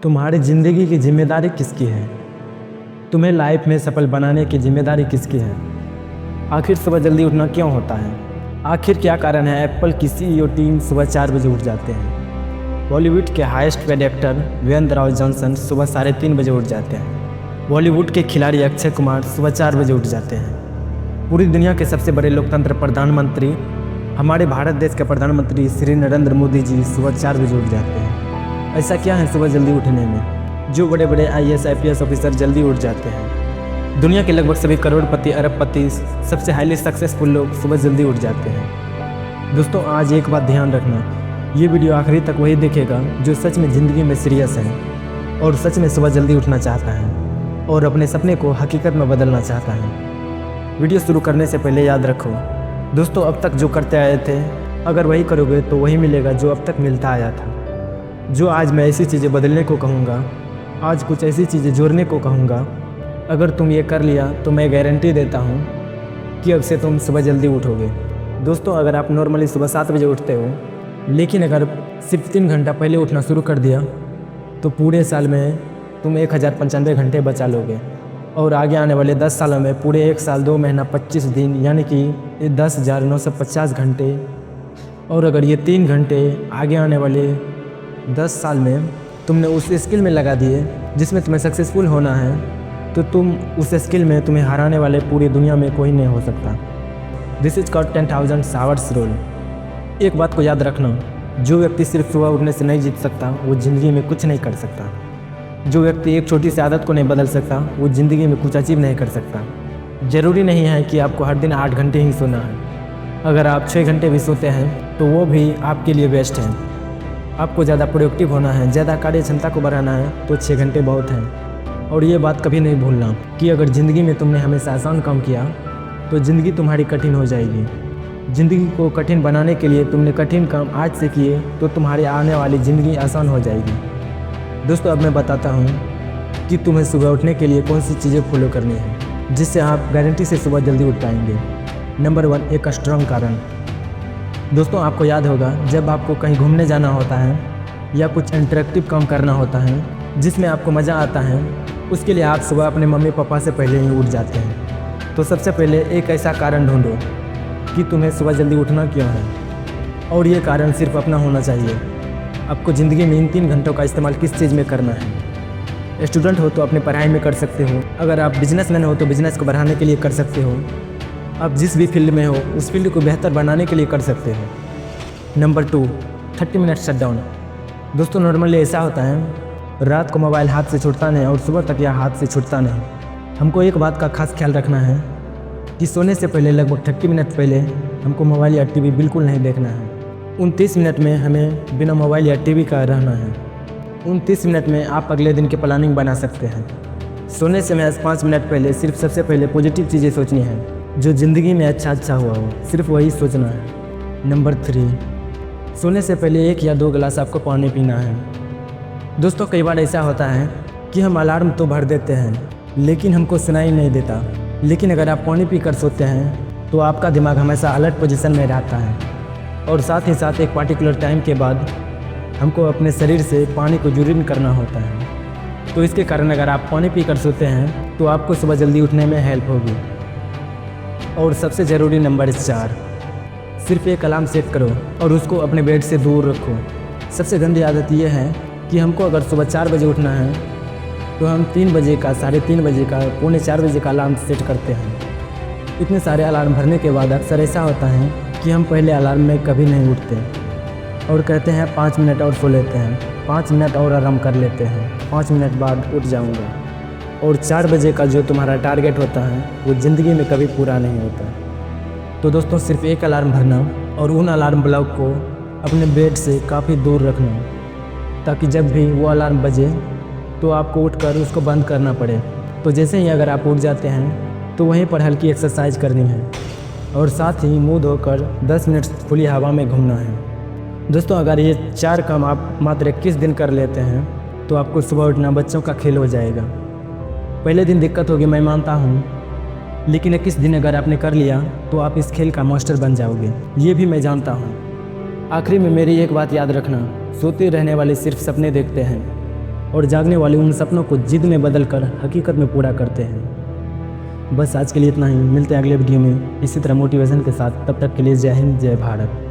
तुम्हारी ज़िंदगी की जिम्मेदारी किसकी है? तुम्हें लाइफ में सफल बनाने की जिम्मेदारी किसकी है? आखिर सुबह जल्दी उठना क्यों होता है? आखिर क्या कारण है एप्पल की सीईओ टीम सुबह 4 बजे उठ जाते हैं? बॉलीवुड के highest paid actor Virendra Rao Johnson सुबह 3:30 बजे उठ जाते हैं। बॉलीवुड के खिलाड़ी अक्षय कुमार सुबह 4 बजे उठ जाते हैं। पूरी दुनिया के सबसे बड़े लोकतंत्र प्रधानमंत्री हमारे भारत देश के प्रधानमंत्री श्री नरेंद्र मोदी जी सुबह 4 बजे उठ जाते हैं। ऐसा क्या है सुबह जल्दी उठने में जो बड़े बड़े IAS IPS ऑफिसर जल्दी उठ जाते हैं? दुनिया के लगभग सभी करोड़पति अरबपति सबसे हाईली सक्सेसफुल लोग सुबह जल्दी उठ जाते हैं। दोस्तों आज एक बात ध्यान रखना, ये वीडियो आखिरी तक वही देखेगा जो सच में ज़िंदगी में सीरियस है और सच में सुबह जल्दी उठना चाहता है और अपने सपने को हकीकत में बदलना चाहता है। वीडियो शुरू करने से पहले याद रखो दोस्तों, अब तक जो करते आए थे अगर वही करोगे तो वही मिलेगा जो अब तक मिलता आया था। जो आज मैं ऐसी चीज़ें बदलने को कहूँगा, आज कुछ ऐसी चीज़ें जोड़ने को कहूँगा, अगर तुम ये कर लिया तो मैं गारंटी देता हूँ कि अब से तुम सुबह जल्दी उठोगे। दोस्तों अगर आप नॉर्मली सुबह 7 बजे उठते हो, लेकिन अगर सिर्फ 3 घंटा पहले उठना शुरू कर दिया तो पूरे साल में तुम 1095 घंटे बचा लोगे और आगे आने वाले 10 सालों में पूरे 1 साल 2 महीना 25 दिन यानी कि 10,950 घंटे, और अगर ये 3 घंटे आगे आने वाले 10 साल में तुमने उस स्किल में लगा दिए जिसमें तुम्हें सक्सेसफुल होना है, तो तुम उस स्किल में तुम्हें हराने वाले पूरी दुनिया में कोई नहीं हो सकता। This is called 10,000 hours rule. एक बात को याद रखना, जो व्यक्ति सिर्फ सुबह उठने से नहीं जीत सकता वो ज़िंदगी में कुछ नहीं कर सकता। जो व्यक्ति एक छोटी सी आदत को नहीं बदल सकता वो ज़िंदगी में कुछ अचीव नहीं कर सकता। ज़रूरी नहीं है कि आपको हर दिन 8 घंटे ही सोना है। अगर आप 6 घंटे भी सोते हैं तो वो भी आपके लिए बेस्ट है। आपको ज़्यादा प्रोडक्टिव होना है, ज़्यादा कार्य क्षमता को बढ़ाना है तो 6 घंटे बहुत हैं। और ये बात कभी नहीं भूलना कि अगर ज़िंदगी में तुमने हमेशा आसान काम किया तो ज़िंदगी तुम्हारी कठिन हो जाएगी। ज़िंदगी को कठिन बनाने के लिए तुमने कठिन काम आज से किए तो तुम्हारी आने वाली ज़िंदगी आसान हो जाएगी। दोस्तों अब मैं बताता हूँ कि तुम्हें सुबह उठने के लिए कौन सी चीज़ें फॉलो करनी है जिससे आप गारंटी से सुबह जल्दी उठ पाएंगे। नंबर 1, एक स्ट्रॉन्ग कारण। दोस्तों आपको याद होगा जब आपको कहीं घूमने जाना होता है या कुछ इंटरेक्टिव काम करना होता है जिसमें आपको मज़ा आता है, उसके लिए आप सुबह अपने मम्मी पापा से पहले ही उठ जाते हैं। तो सबसे पहले एक ऐसा कारण ढूंढो कि तुम्हें सुबह जल्दी उठना क्यों है, और ये कारण सिर्फ अपना होना चाहिए। आपको ज़िंदगी में इन 3 घंटों का इस्तेमाल किस चीज़ में करना है। स्टूडेंट हो तो अपनी पढ़ाई में कर सकते हो, अगर आप बिजनेसमैन हो तो बिज़नेस को बढ़ाने के लिए कर सकते हो, आप जिस भी फील्ड में हो उस फील्ड को बेहतर बनाने के लिए कर सकते हो। Number 2, 30 minute shutdown. दोस्तों नॉर्मली ऐसा होता है रात को मोबाइल हाथ से छूटता नहीं और सुबह तक यह हाथ से छूटता नहीं। हमको एक बात का खास ख्याल रखना है कि सोने से पहले लगभग 30 मिनट पहले हमको मोबाइल या टीवी बिल्कुल नहीं देखना है। 29 मिनट में हमें बिना मोबाइल या टीवी का रहना है। 29 मिनट में आप अगले दिन की प्लानिंग बना सकते हैं। सोने से महज 5 मिनट पहले सिर्फ सबसे पहले पॉजिटिव चीज़ें सोचनी है, जो ज़िंदगी में अच्छा हुआ हो, सिर्फ वही सोचना है। नंबर 3, सोने से पहले 1 या 2 गिलास आपको पानी पीना है। दोस्तों कई बार ऐसा होता है कि हम अलार्म तो भर देते हैं लेकिन हमको सुनाई नहीं देता, लेकिन अगर आप पानी पीकर सोते हैं तो आपका दिमाग हमेशा अलर्ट पोजीशन में रहता है और साथ ही साथ एक पार्टिकुलर टाइम के बाद हमको अपने शरीर से पानी को यूरिन करना होता है। तो इसके कारण अगर आप पानी पीकर सोते हैं तो आपको सुबह जल्दी उठने में हेल्प होगी। और सबसे ज़रूरी नंबर 4, सिर्फ एक अलार्म सेट करो और उसको अपने बेड से दूर रखो। सबसे गंदी आदत यह है कि हमको अगर सुबह 4 बजे उठना है तो हम 3 बजे का, 3:30 बजे का, 3:45 बजे का अलार्म सेट करते हैं। इतने सारे अलार्म भरने के बाद अक्सर ऐसा होता है कि हम पहले अलार्म में कभी नहीं उठते और कहते हैं 5 मिनट और सो लेते हैं, 5 मिनट और आराम कर लेते हैं, 5 मिनट बाद उठ जाऊँगा। और 4 बजे का जो तुम्हारा टारगेट होता है वो ज़िंदगी में कभी पूरा नहीं होता। तो दोस्तों सिर्फ एक अलार्म भरना और उन अलार्म ब्लॉक को अपने बेड से काफ़ी दूर रखना, ताकि जब भी वो अलार्म बजे तो आपको उठकर उसको बंद करना पड़े। तो जैसे ही अगर आप उठ जाते हैं तो वहीं पर हल्की एक्सरसाइज करनी है और साथ ही मुँह धोकर 10 मिनट खुली हवा में घूमना है। दोस्तों अगर ये 4 काम आप मात्र 21 दिन कर लेते हैं तो आपको सुबह उठना बच्चों का खेल हो जाएगा। पहले दिन दिक्कत होगी मैं मानता हूँ, लेकिन 21 दिन अगर आपने कर लिया तो आप इस खेल का मास्टर बन जाओगे, ये भी मैं जानता हूँ। आखिरी में मेरी एक बात याद रखना, सोते रहने वाले सिर्फ सपने देखते हैं और जागने वाले उन सपनों को जिद में बदल कर हकीकत में पूरा करते हैं। बस आज के लिए इतना ही, मिलते हैं अगले वीडियो में इसी तरह मोटिवेशन के साथ। तब तक के लिए जय हिंद, जय भारत।